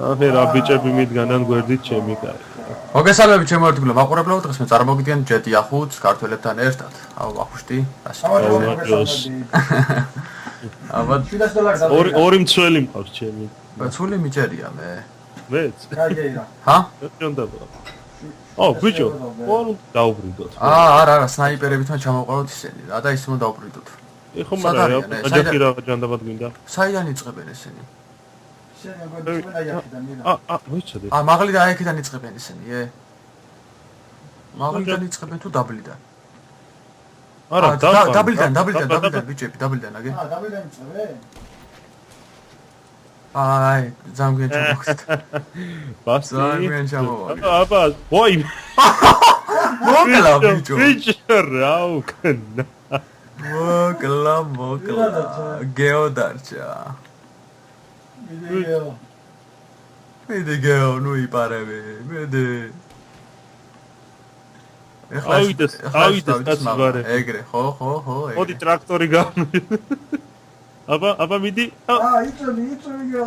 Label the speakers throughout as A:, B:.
A: ახლა რა ბიჭები მიდგანან გვერდით ჩემი კარი.
B: მოგესალმებით ჩემო ერთგულო მაყურებლებო, დღეს მე წარმოგიდგენ ჯეტი ახუც ქართველებთან ერთად. აუ ახუშტი, ასე. აბა
A: $7 ორი მცველი მყავს ჩემი.
B: ბაცული მიჭერია მე.
A: მეც.
B: ჰა?
A: უნდა ბა. ბიჭო, ვარ დაუბრიდოთ.
B: არა, სნაიპერებთან ჩამოვყავთ ისინი. რა და ის უნდა დაუბრიდოთ.
A: ეხო მაგრამ აჯახი რა ჯანდაბად გვინდა.
B: საიდან იწყებენ ესენი?
A: ვიცოდი.
B: მაღლიდან აიქიდან იწყებენ ისინი, მაღლიდან იწყებენ თუ დაბლიდან?
A: არა,
B: დაბლიდან, ბიჭები, დაბლიდან აგე?
C: დაბლიდან იწყებენ?
B: აი, ზამგვიან ჩამოვხდით.
A: ბასი.
B: ზამგვიან ჩამოვხდით.
A: აბა, ვაი.
B: მოკლა ბიჭო.
A: ბიჭო, რა უკნა.
B: მოკლა. გეოდარჩა. მიდიგეო, ნუ იპარები, მიდი.
A: ავიდეს, კაცბარე.
B: ეგრე, ხო, ეგრე.
A: მოდი ტრაქტორი გამი. აბა მიდი.
C: იწვევიო.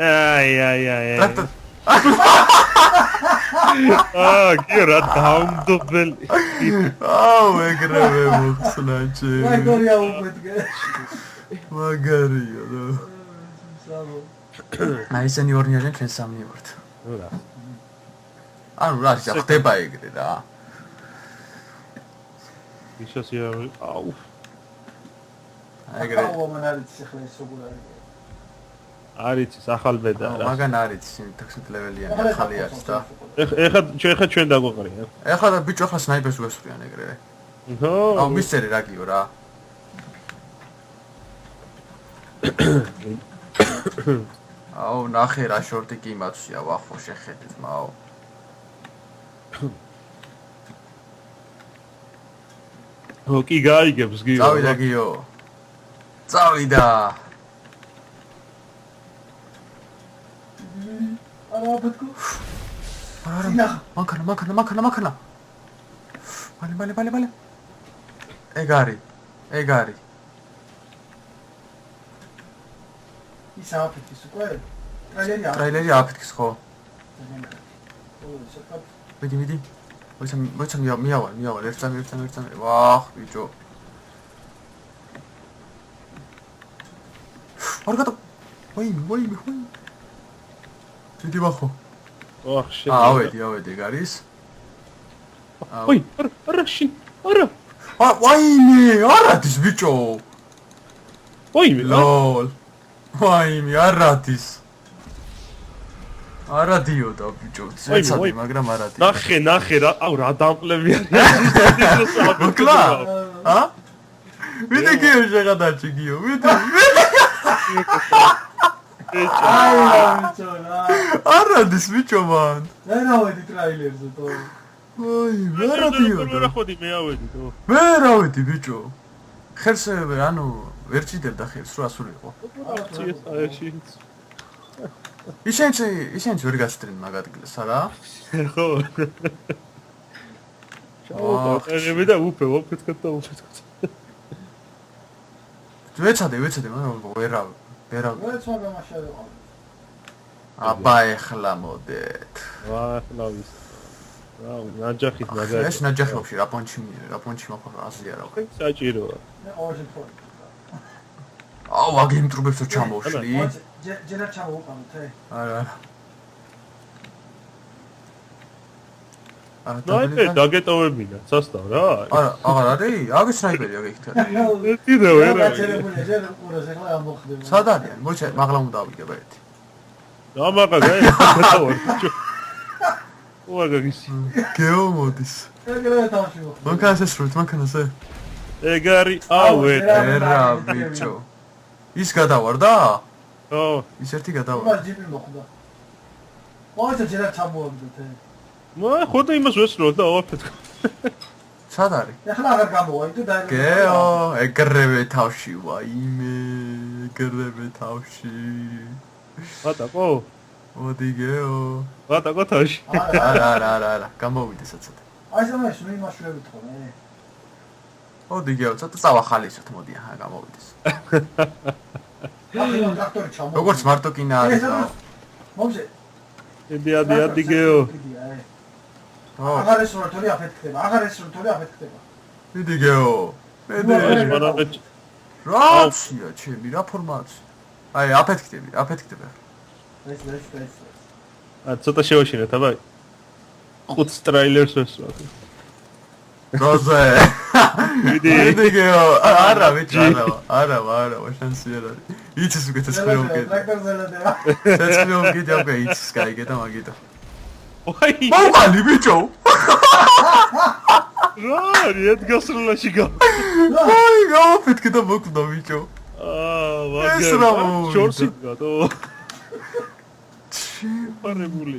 A: აი. გიო რა დაუნდობელი.
B: ეგრევე მოხსნაჩე.
C: მაგარია უპეთგე.
B: მაგარია რა. აი ესენი ორნი არიან, ჩვენ სამი ვართ.
A: რა.
B: ანუ რა ხდება ეგრე რა.
A: ისოსია, აუ.
B: ეგრე.
A: არის ახალბედა რა.
B: მაგან არის 16 ლეველიანი ახალი არის და.
A: ეხა ჩვენ დაგვაყრია.
B: ეხლა და ბიჭო ახლა სნაიპერს გვესვრიან ეგრე. აუ მისცერი რა გიო რა. აუ ნახე რა შორტი კი მაცვია ვახო შეხედეთ მაო.
A: კი გაიგებს გიო.
B: წავიდა გიო. წავიდა.
C: არა ბეთქო.
B: არა მანქანა. ბალე. ეგ არის.
C: ის აფეთქის უკვე?
B: ტრეილერი აფეთქის ხო? მიდი. მოიცა მიავალ ერთსამი. ვახ ბიჭო. არ გადა. ვაი. დიდი ვახო.
A: ვახ შე.
B: ავედი ეგ არის.
A: ვაი, არა შინ. არა.
B: ვაიმე, არადის ბიჭო.
A: ვაიმე.
B: ლოლ. ვაიმე, არადის. არადიო და ბიჭო, ცეცადი, მაგრამ არადი.
A: ნახე რა, აუ რა დამკლები არის.
B: მოკლა? ჰა? მიდი გიო შეღადაჩი გიო, მიდი. არადის ბიჭო მან.
C: ვერავედი ტრაილერზე თო.
B: ვაი, ვერადიო და. მე რავედი ბიჭო. ხელს ანუ ვერ ჭიდერდა ხელს რა ასულიყო. ისენც ვერ გასტრენ მაგ ადგილს არა?
A: ხო. ჩაუყარები და უფეთქოთ.
B: ვეცადე, მაგრამ ვერავ.
C: ვეც მაგრამ შეეყო.
B: აბა ეხლა მოდეთ.
A: ახლა ვის. რა, ნაჯახით მაგარი.
B: ეს ნაჯახი ვაფშე რა პონჩი მაქვს აზია რა.
A: საჭიროა.
C: მე ოჟი თორ.
B: აუ აგემ ტრუბებსო ჩამოვშლი.
C: ჯერა ჩამოვყავთ
B: არა.
A: დაგეტოვებინა, სასტავ რა.
B: არა, აღარ არის? აგე სნაიპერია გიქთა.
A: ტირა ვერა.
C: ჯერ ყურას ეხლა ამოხდება.
B: სად არიან? მოიცა მაღლა უნდა ავიგებ ერთი.
A: დამაგა გაიგე. უაგაგის.
B: გეო მოდის.
C: ეგრევე თავში მოხდა.
B: მანქანაზე სრულთ, მანქანაზე.
A: ეგ არის ავერა.
B: ერა ბიჭო. ის გადავარდა?
A: ხო.
B: ის ერთი გადავარდა.
C: იმას ჯიპი მოხდა. მოიცა ჯერა ჩამოვაგდეთ.
A: ხო და იმას ვესწრო და ავაფეთქო.
B: სად არის?
C: ეხლა აღარ გამოვაიდო და
B: გეო, ეგრევე თავში ვაიმე, ეგრევე თავში.
A: ვატაკო?
B: მოდი გეო.
A: ვატაკო თავში.
B: არა, გამოვიდე საცოტა.
C: აი სამაშ მე იმაშვებით ხო მე.
B: მოდი გეო, ცოტა წავახალისოთ, მოდი ახლა გამოვიდეს.
C: ტრაქტორი ჩამოვიდა.
B: როგორც მარტო კინა არის.
C: მომჟე
A: ადი გეო.
C: აღარ ესროლ თორე აფეთქდება აღარ ესროლ თორე აფეთქდება
B: მიდი გეო
A: მაგრამ
B: რაცია ჩემი რა ფორმაცია აი აფეთქდება
A: ცოტა შევაშინეთ აბა 5 ტრეილერს ვესვათ.
B: როზე მიდი გეო არა ვიჭარა არა შანსი არ არის იცის უკვე ცეცხლი უკეთ ცეცხლი უკეთ უკვე იცის გაიგე და მაგიტო
A: ვაი
B: მოვალი ბიჭო
A: რა ედგასროლაში გა
B: აი გავაფეთქე და მოკვდა ბიჭო ეს რა
A: შორსი გატო პარებული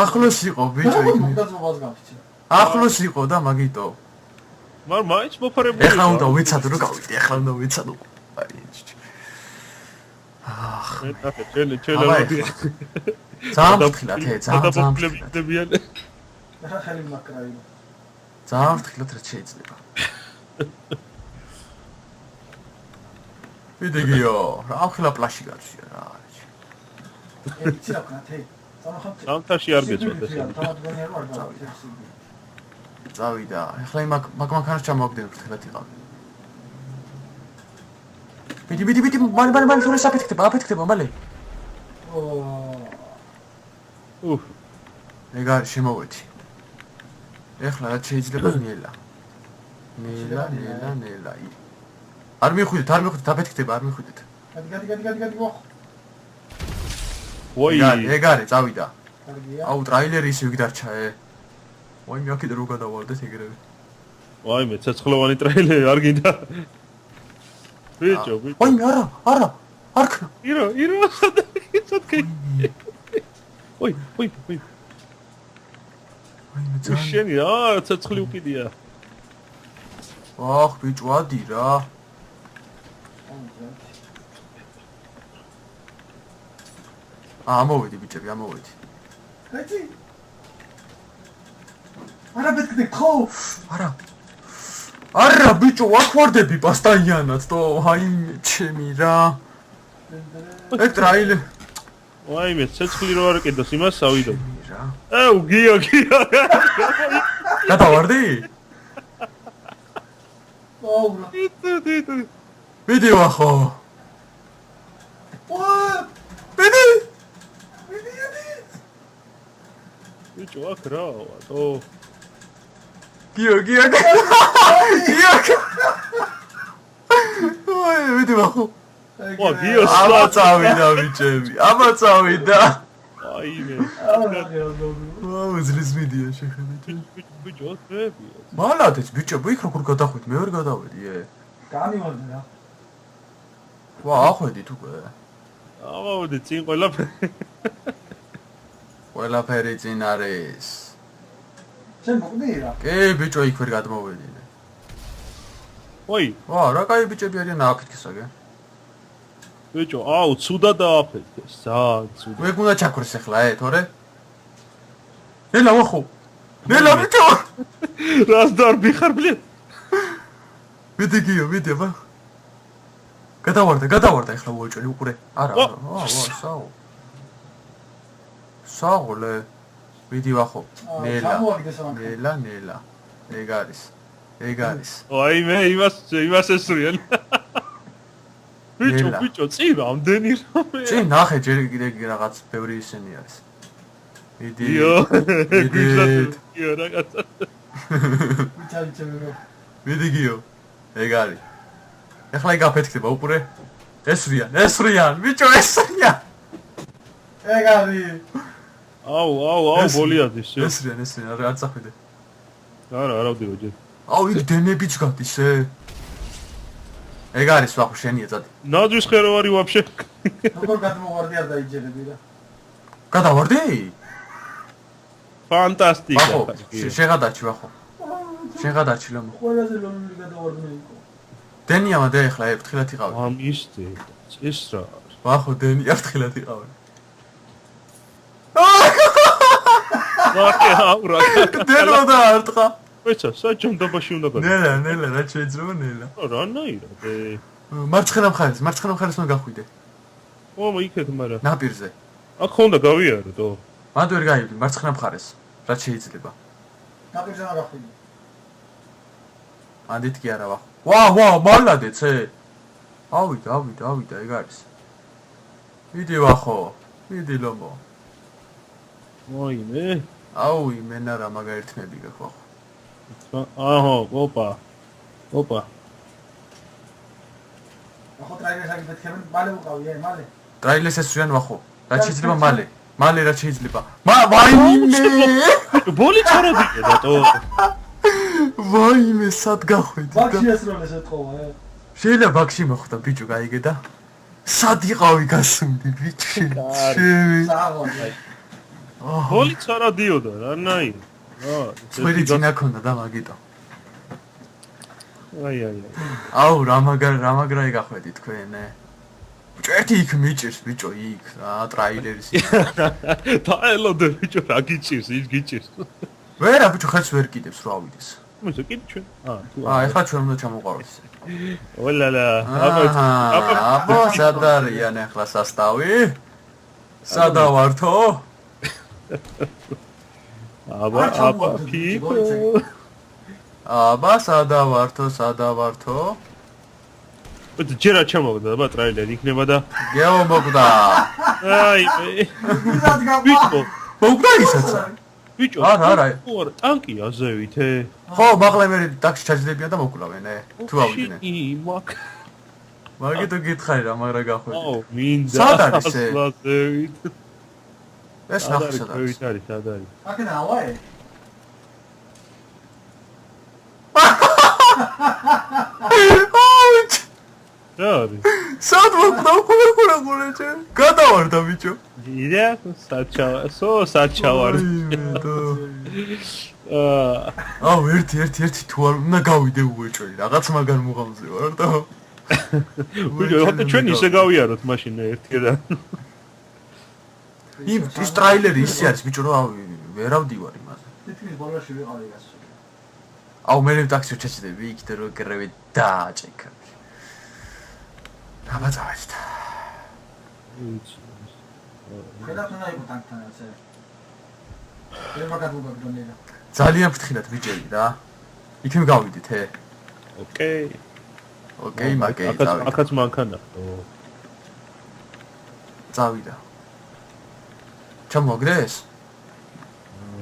B: ახლოს იყო ბიჭო იქ
C: გაწმობას გამჩი
B: ახლოს იყო და მაგიტო
A: მაგრამ მაინც მოფარებული
B: ეხლა უნდა ვიცადო რომ გავიდე ეხლა უნდა ვიცადო აი
A: ჩელი
B: ზამთრილად
A: ძალიან
C: რა ხელი მაკრაი
B: ზამთრილად რა შეიძლება ვიდეო რა ახლა პლაში გაცია რა
C: ეცი რა კათე
A: სამთაში არ გეწოდეს
B: წავიდა ეხლა მაგმანქანას ჩამოვაგდე ფრთხილად იყავ მიდი მალე სულ აფეთქდება მალე ეგ არის შემოვედი ეხლა რა შეიძლება ნელა არ მიხვიდეთ აფეთქდება არ მიხვიდეთ
C: გადი ვახ
A: ვაი
B: ეგ არის წავიდა აუ ტრეილერი ისე იქ დარჩა ვაი მე აქედან რო გადავარდეთ ეგრევე
A: ვაი მე ცეცხლოვანი ტრეილერი არ გინდა ბიჭო
B: ვაი მე არა არქნა
A: ირო სადაკი ვაი შენი ცეცხლი უკიდია
B: ვახ ბიჭო ადი რა ამოვედი ბიჭები ამოვედი
C: ეცი არა ბეთქდი ხო
B: არა ბიჭო აქ ვარდები პასტაიანად თო აი ჩემი რა ეგ ტრაილე
A: ვაი მე ცეცხლი რო არ ეკიდოს იმას ავიდო
B: რა
A: აუ გია
B: გადავარდი
C: აუ
B: ვიდეო ახო ვიდი
A: ბიჭო აქ რა ვატო
B: გია ვაი ვიდეო ახო
A: ვა გიო
B: ამა წავიდა ბიჭები ამა წავიდა
A: აი მე
B: ვაუ ზლის ვიდეო შეხედეთ
A: ბიჭო ტრები
B: მალადეც ბიჭო იქ როგორ გადახვით მე ვერ გადავედი
C: გამივარდა რა
B: ვა ახვედით უკვე
A: ავაუდი წინ
B: ყველაფერი წინ არის
C: შენ მოკვდი რა
B: კი ბიჭო იქ ვერ გადმოვედინე
A: ვაი
B: ვა რა კაი ბიჭები არიან აფეთქესაგე
A: ბიჭო აუ ცუდა დააფეთქე ცუდა
B: მე გუნდა ჩაქრეს ახლა თორე ნელა ვახო ნელა ბიჭო
A: რას დარბი ხარ ბლე
B: ვიდეო ვა გადავარდა ახლა უოჭელი უყურე არა საუღლე ვიდეო ახო ნელა ეგ არის
A: აი მე იმას ესვრიან ბიჭო წინ რამდენი რამე
B: წინ ნახე ჯერ კიდე რაღაც ბევრი ისენი არის
A: ვიდეო რაღაცა
B: ვიდეო ეგ არის ეხლა იქ აფეთქდება უყურე ესვრიან ბიჭო ესვრიან
C: ეგ არის
A: აუ ბოლიადის
B: ესვრიან არ წახვიდე
A: არა ვდივარ ჯერ
B: აუ იქ დენებიც გადის ეგ არის ვახო შენია წადი
A: ნაძვის ხერავარი ვაფშე
C: როგორ გადმოვარდი არ დაიჯერები რა
B: გადავარდი
A: ფანტასტიკა
B: შეღადარჩი ვახო შეღადარჩი ლამო
C: ყველაზე ლოლული გადავარდი იყო
B: დენია და ეხლა ერთხილად იყავი
A: ამისტე ეს რა
B: ვახო დენია ერთხილად იყავი
A: ვახე აურა
B: დენო და არტყა
A: ვეცა საჯანდაბაში უნდა გადა
B: ნელა რა შეიძლება ნელა
A: რანაირად
B: მარცხენა მხარეს უნდა გახვიდე
A: იქეთ მაგრამ
B: ნაპირზე
A: აქ ხონდა გავიაროთ.
B: მანდ ვერ გაივდი მარცხენა მხარეს. რაც შეიძლება.
C: ნაპირზე არ ახვიდე.
B: ანდით კი არა ვახ. ვა, მალადეცე. ავიდა, ეგ არის. მიდი ვახო. მიდი ლომო.
A: მოიმე.
B: აუი, მენა რა მაგაერთმები გაქვახო.
A: აჰო, ოპა.
C: ახო ტრაილერს აგიფეთქებენ, მალე უყავი, მალე.
B: ტრაილერს ესვიან ვახო. რაც შეიძლება მალე. მალე რაც შეიძლება. ვაიმე!
A: ბოლი წარადია დატო.
B: ვაიმე, სად გახვედი?
C: ბაქში ესროლეს ეთყობა,
B: შეიძლება ბაქში მოხვდა ბიჭო, გაიგე და სად იყავი გასული ბიჭი? ჩემი.
C: საღონი.
A: ბოლი წარადიოდა, რანაი.
B: წვერი ძინა ქონდა და მაგიტო.
A: აი.
B: აუ, რა მაგრა იგახვედი თქვენე. ბიჭო, ერთი იქ მიჭირს ბიჭო, იქ რა ტრაილერის.
A: დაელოდე ბიჭო, რა გიჭირს, ის გიჭირს.
B: ვერა ბიჭო, ხელს ვერ კიდებს რა ავიდეს.
A: მოიცა კიდე ჩვენ.
B: ეხლა ჩვენ უნდა ჩამოყავოთ ისე.
A: ოლალა.
B: აბა, სად არიან ახლა სასტავი? სადავართო?
A: აბა, people.
B: აბა, სადავართო?
A: ჯერა ჩამოვდა აბა ტრაილერი იქნება და
B: გეომოგდა.
A: აი,
C: ვიზად გავა.
B: მოგდა ისაც.
A: ბიჭო,
B: არა.
A: ტანკია ზევითე.
B: ხო, მაღლა მე ტაქსი ჩაჯდებიან და მოკვლავენ, თუ ავიდნენ. მაგითო გითხარი რა, მაგრა გახვედი.
A: აუ, მინდა.
B: სად არის ეს?
A: ზევით.
B: ეს ნახე სად არის?
A: სად არის?
C: აქედან ავაე.
A: რა არის?
B: სად მოკდა ხურა ჩე? გადავარდა ბიჭო.
A: იდა საჩავარ.
B: აუ, ერთი თუ არ უნდა გავიდე უეჭველი, რაღაც მაგარ მუღამზე ვარ და
A: ბიჭო, ხოთე ჩვენ ისე გავიაროთ მაშინ ერთგან.
B: ის ტრაილერი ისე არის ბიჭო, რა ვერავდივარ იმაზე.
C: თითქმის ბოლოში ვიყავი გასული.
B: აუ, მე ტაქსი ჩაჭდები, იქ და რო გრევე დააჭექა. აბა წავედი.
C: ხედავთ უნდა იყო ტანკთან ასე. ვერ მაგაგუბაგდონია.
B: ძალიან ფრთხილად ბიჭები რა. იქნებ გავიდით, ოკეი, მაგეი, წავიდა.
A: აქაც მანქანა.
B: წავიდა. ჩამოგდეს?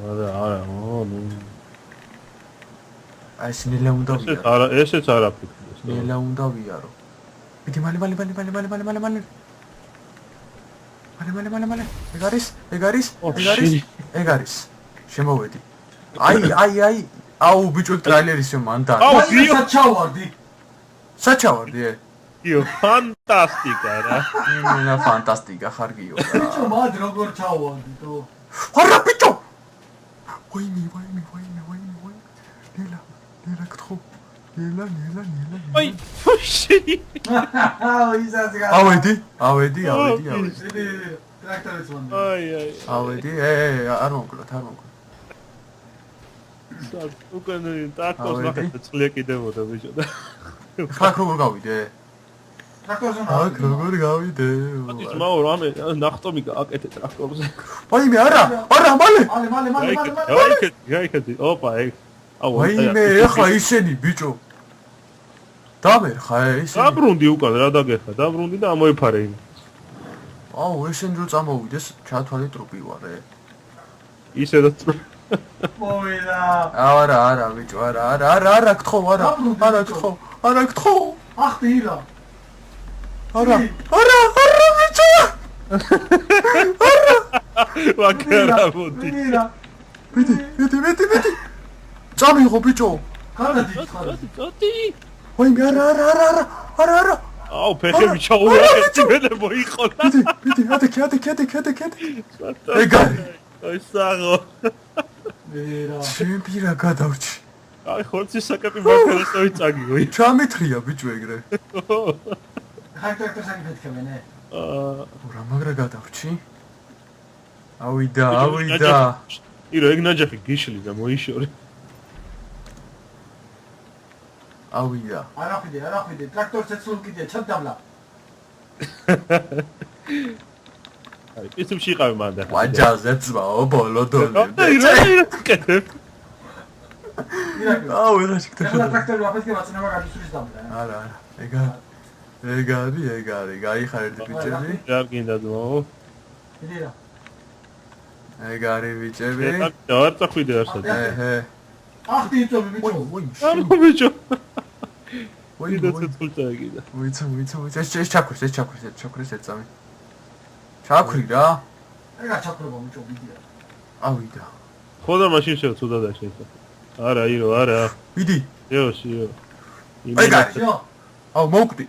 A: არა,
B: აი, სინელა უნდა ვიარო.
A: ესეც არაფიქრეს.
B: სინელა უნდა ვიარო. მიდი მალე. მალე. ეგ არის. შემოვედი. აი. აუ, ბიჭო, ტრაილერის მანდა.
A: აუ,
C: საჩავარდი.
B: საჩავარდი?
A: იო, ფანტასტიკა რა.
B: იმენა ფანტასტიკა ხარ გიო რა.
C: ბიჭო, მად როგორ ჩავარდი თო?
B: არა ბიჭო. ვაიმე. ნელა კთხო. ნელა.
A: აი, ფუში.
C: ისაზე გა.
B: ავედი.
C: ტრაქტორიც ვონდა.
A: აი.
B: ავედი, არ მომკლოთ.
A: სად უკან ტაკოს ნახეთ წლია კიდევოდა ბიჭო და
B: ხა როგორ გავიდე?
C: ტრაქტორზე
B: აქ როგორ გავიდე?
A: ის მაო რამე ნახტომი გააკეთე ტრაქტორზე.
B: ვაიმე, არა, მალე.
A: გაიქედი. ოპა, ეგ. აუ,
B: ვაიმე, ეხლა ისენი ბიჭო. დამერხა ისენი.
A: დაბრუნდი უკან რა დაგეხა, დაბრუნდი და ამოიფარე იმ.
B: აუ, ესენი რო წამოვიდეს, ჩათვალე ტრუპი ვარ.
A: ისე და
C: მოვიდა.
B: არა, ბიჭო, არა, გთხო, არა, გთხო.
C: ახტირა.
B: არა, ბიჭო.
A: ვაკერა მოდი.
B: მიდი. წამიღო ბიჭო.
A: წოდი.
B: ვაიმე, არა.
A: აუ, ფეხები ჩაუვარდი, მე მოიყოლა.
B: მიდი, ადექი. ეგ არის.
A: აი, საღო.
C: მერა.
B: ჩემპირა გადავრჩი.
A: აი, ხორცის საკაპი მანქანას წავიწაგიო.
B: ჩამეთრია ბიჭო ეგრე.
C: ხარ ტრაქტორს აგიფეთქებენ,
B: რა მაგრა გადავრჩი? ავიდა.
A: ირო, ეგ ნაჯახი გიშლი და მოიშორი.
B: ავიდა.
C: არაფიდე, ტრაქტორს ეცლულ კიდე, ჩადდაბლა.
A: აი, პიცებში იყავი მანდა.
B: ვაჯაზე ძმაო, ბოლოდონი.
A: რა კეთებ?
B: აუ, რა შეგდა.
C: ეხლა ტრაქტორი ვაფეთქე მაცნება გაგისურის დამდა.
B: არა, ეგარი, გაიხარ ერთი ბიჭები.
A: რა გინდა ძმაო?
C: დიდი რა.
B: ეგარი ბიჭები.
A: არ წახვიდე არსად.
B: ეჰე.
C: ახ დიწოვი ბიჭო.
A: არა ბიჭო.
B: ვაი,
A: კიდე წუთა გიდა.
B: ვიცი. ეს ჩაქრის ეწამი. ჩაქრი რა.
C: ეგა ჩაქრობა ბიჭო დიდია.
B: ავიდა.
A: ხოდა მაშინ შევწუდა და შეიძლება. არა, ირო, არა.
B: ვიდი.
A: იო.
B: ეგარი.
C: შო.
B: აუ, მოვკვდი.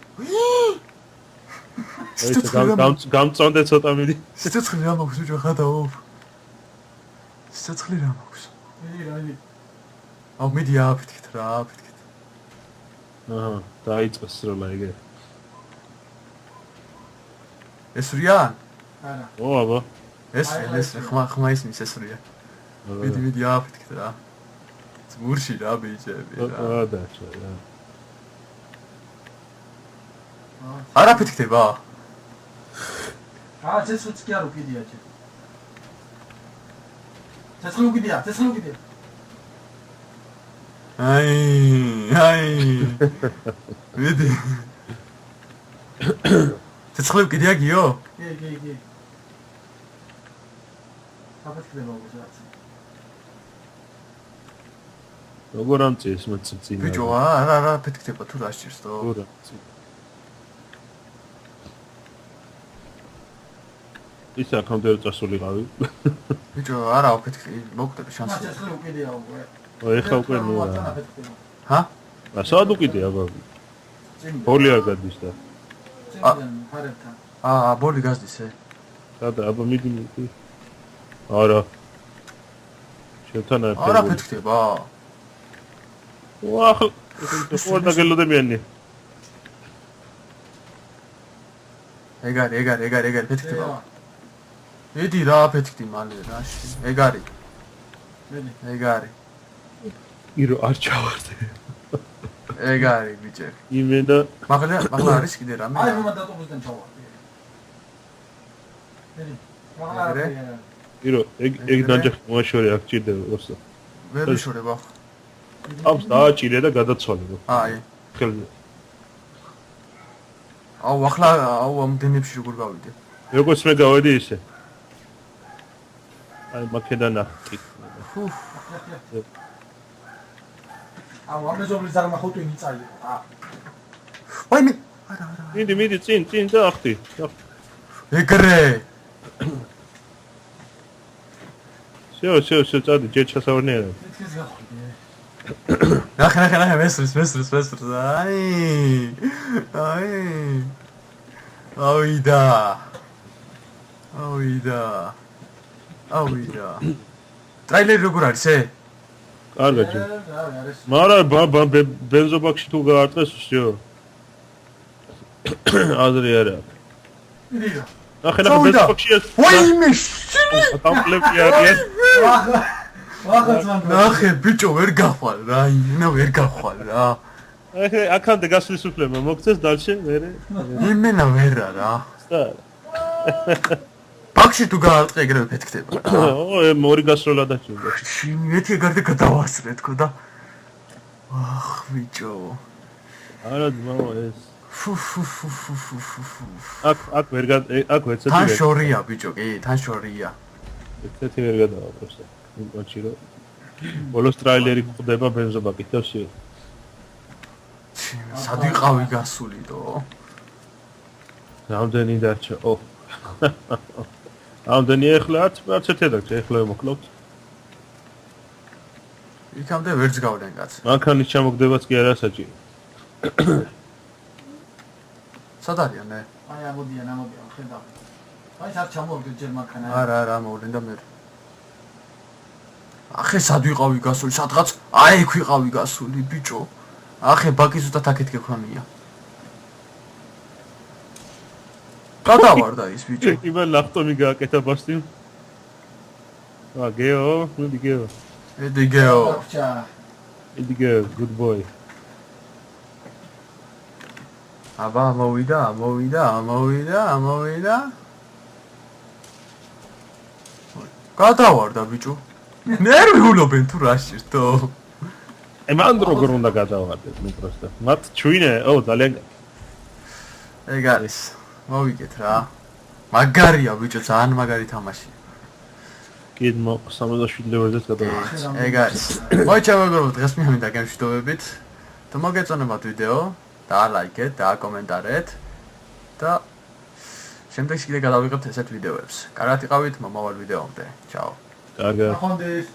A: გამწონდე ცოტა მიდი.
B: სიცოცხლე რა მაქვს ბიჭო, ხადაო. სიცოცხლე რა მაქვს.
C: დიდი რა დიდი.
B: აუ, მიდი აფეთქეთ რა, აფეთქეთ.
A: აჰა, დაიწყეს სროლა ეგე.
B: ეს რიან?
C: არა.
A: ო, აბა.
B: ეს ხმა ისმის ეს რია. მიდი აფეთქეთ რა. ძმურში რა ბიჭები რა.
A: დაჩა რა.
B: არა ფეთქდება?
C: ცეცხლიც კი არ უკიდია ჯერ. ცეცხლი უკიდია.
B: აი. მიდი. ცეცხლი უკიდია გიო?
C: კი. აფეთქდება უბრალოდ.
A: როგორ ამწიეს მოცწინა?
B: ბიჭო, არა ფეთქდება თუ რა შეერს თო?
A: როგორ? ის აქამდე წასულიყავი.
B: ბიჭო, არა აფეთქე, მოგკვდები შანსი.
C: ცეცხლი უკიდია უკვე.
A: ეხა უკვე ნუ.
B: ჰა?
A: სად უკიდია აბა? ბოლი არ გადის და.
C: ფარებთან.
B: ბოლი გაზდის ე?
A: სადა აბა მიდი. არა. შევთან არ.
B: არა ფეთქდება.
A: ვახ, ეს უნდა გელოდებიანი.
B: ეგარი ფეთქდება. მიდი რა ფეთქდი მალე რაში. ეგარი. ეგარი.
A: ირო არ ჩავარდე.
B: ეგარი ბიჭები.
A: იმენა
B: მაგლა არის კიდე რამე?
C: აი რომ დატოვებდნენ ჩავარდი. მიდი. მაგლა
A: ირო ეგ ნაჯახი მოაშორე აქ ჭირდება როსა.
B: ვერ ვიშორება.
A: აბს დააჭირე და გადაცვალე.
B: აი.
A: ხელზე.
B: აუ ამ დემებში როგორ გავიდე?
A: როგორც მე გავედი ისე. აი მაქედან ახი.
C: აუ ამ ზომის ზარმა ხუთი მიწაი.
B: ვაი მე. არა.
A: მიდი წინ და ახტი.
B: ეგრე.
A: შევ წადი ჯერ ჩასავრნია.
C: მეთქეს გახვიდე.
B: ნახე მესრს. აი. ავიდა. ტრაილერი როგორ არის ე?
A: კარგად. მაგრამ ბენზობაქსი თუ გაარტყეს всё. აზრი არა.
C: მიდი.
A: ნახე ბენზობაქსი.
B: ვაიმე.
A: ამკლები არიან.
B: ნახე ბიჭო ვერ გახვალ რა, ვერ გახვალ რა.
A: აქამდე გასვლის უფლება მოგცეს დალშე მერე.
B: იმენა ვერა რა.
A: სა.
B: ბაქსი თუ გაარტყე ეგრევე ფეთქდება.
A: ორი გასროლა დაჭირდა.
B: მეთი ეგარდე გადავასწრე თქო და. ბიჭო.
A: არა ძმაო ეს. აქ ვერ ეცეთი.
B: თან შორია ბიჭო, კი, თან შორია.
A: ეცეთი ვერ გადავა პროსტა. იმპონჩი რო. ბოლოს ტრაილერი ხდება ბენზობაკით და всё.
B: სად ვიყავი გასულიდო?
A: რამდენი დარჩა? რამდენი ეხლა არც ერთი დარჩა, ეხლა მოკლავთ.
B: იქამდე ვერც გავლენ კაცი.
A: მანქანის ჩამოგდებაც კი არა საჭირო.
B: სად არიან ე?
C: აი ამოდიან, ხედავ. აი სად ჩამოვიდა ჯერ მანქანა.
B: არა, მოვლენ და მე. ახე სად ვიყავი გასული, სადღაც აი იქ ვიყავი გასული ბიჭო. ახე ბაკი ზუსტად აქეთ გექონია. გადავარდა ის ბიჭო.
A: იმან ლაპტოპი გააკეთა ბასტი. გეო, მიდი გეო. მიდი გეო, good boy.
B: აბა მოვიდა. გადავარდა ბიჭო. ნერვიულობენ თუ რა შირთო.
A: მან როგორ უნდა გადავარდეთ, ნუ პროსტა. მათ ჩვინე, ძალიან
B: ეგ არის. მოვიგეთ რა. მაგარია ბიჭო, ძალიან მაგარი თამაშია.
A: კიდმო 77 ლეველზეც გადავარდეთ.
B: ეგ არის. მოიჩა მეგობრებო, დღეს მინდა გემშვიდობებით. თუ მოგეწონებათ ვიდეო, დაალაიქეთ, დააკომენტარეთ და შემდეგში კიდე გადავიღებთ ესეთ ვიდეოებს. კარგად იყავით, მომავალ ვიდეომდე. ჩაო.
A: კარგად.
C: ახონდეს